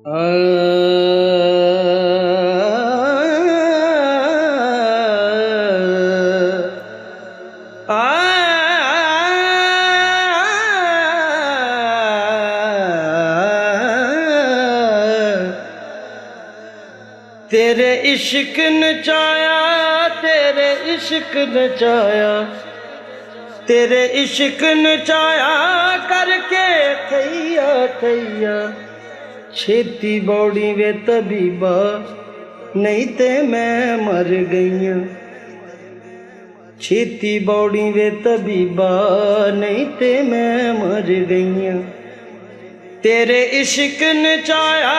आ तेरे इश्क नचाया, तेरे इश्क नचाया, तेरे इश्क नचाया करके थैया थैया। छेती बौड़ी वे तबीबा, नहीं ते मैं मर गईया। छेती बौड़ी वे तबीबा, नहीं ते मैं मर गईया। तेरे इश्क नचाया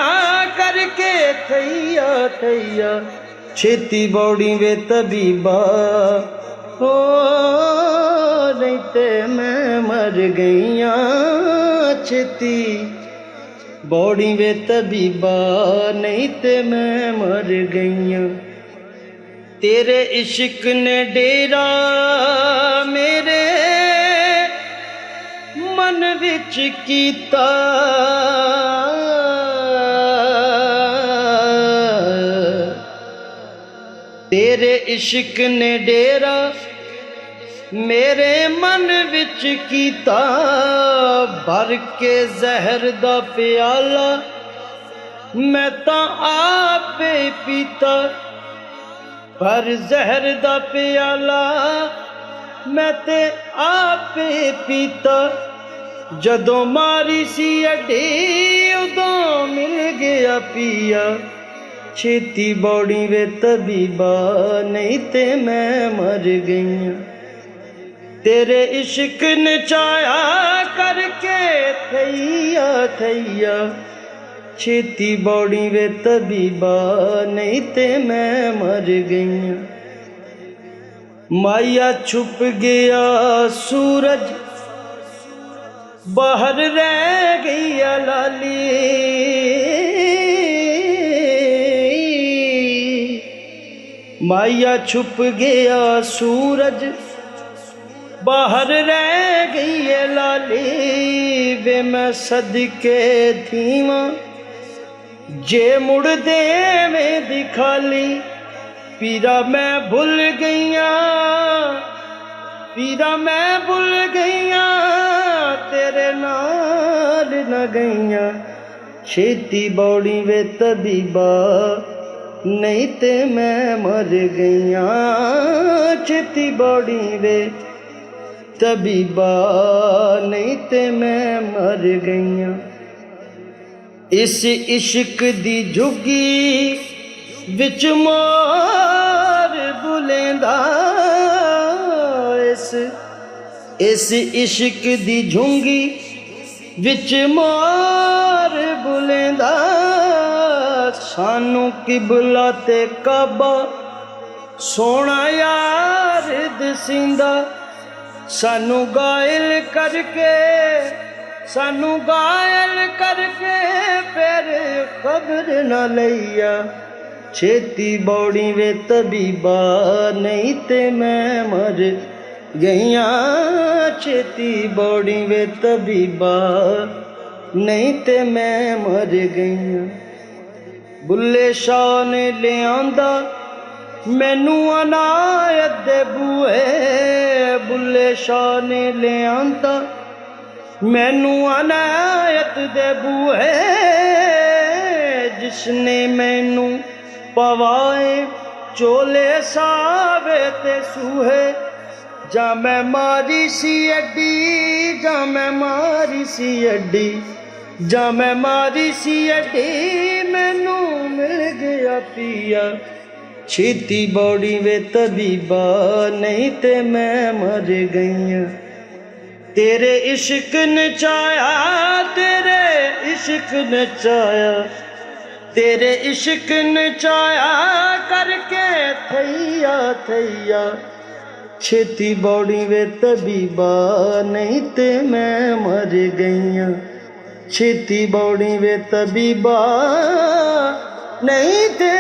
करके थैया थैया। छेती बौड़ी वे तबीबा, हो नहीं ते मैं मर गईया। छेती बौड़ी वे तबीबा, नहीं ते मैं मर गईया। तेरे इश्क ने डेरा मेरे मन विच कीता। तेरे इश्क ने डेरा मेरे मन विच कीता। भर के जहर दा प्याला मैं तां आपे पीता। भर जहर दा प्याला मैं ते आपे पीता। जदों मारी सी अड्डी उदों मिल गया पिया। छेती बौड़ी वे तबीबा, नहीं ते मैं मर गईया। तेरे इश्क नचाया करके थैया थैया। छेती बौड़ी वे तबीबा, नहीं ते मैं मर गईया। माया छुप गया सूरज, बाहर रह गई लाली। माया छुप गया सूरज, बाहर रह गई है लाली। वे मैं सदके थीवा, जे मुड़ दे में दिखाली। पीरा मैं भुल गईया, पीरा मैं भुल गईया, तेरे नाल न गईया। छेती बौड़ी वे तबीबा, नहीं ते मैं मर गईया। छेती बौड़ी वे तबीबा, नहीं ते मैं मर गईया। इस इश्क दी झुगी विच मोर बुलेंदा। इस इश्क दी झुंगी विच मोर बुलेंदा। सानू किबला ते काबा सोना यार दसिंदा। सानू गायल करके, सानू गायल करके फिर खबर न लैया। छेती बौड़ी वे तबीबा, नहीं ते मैं मर गईया। छेती बौड़ी वे तबीबा, नहीं ते मैं मर गईया। बुल्ले शाह ने लियांदा मैनू अनायत दे बूए। बुल्ले शाह ने लियांदा मैनू अनायत दे बूए। जिसने मैनू पवाए चोले सावे ते सूहे। जा मैं मारी सी अड्डी, जा मैं मारी सी अड्डी, जा मैं मारी सी अड्डी। मैनू मिल गया पिया। छेती बौड़ी वे तबीबा, नहीं ते मैं मर गईया। तेरे इश्क नचाया, तेरे इश्क नचाया, तेरे इश्क नचाया करके थैया थैया। छेती बौड़ी वे तबीबा, नहीं ते मैं मर गईया। छेती बौड़ी वे तबीबा, नहीं ते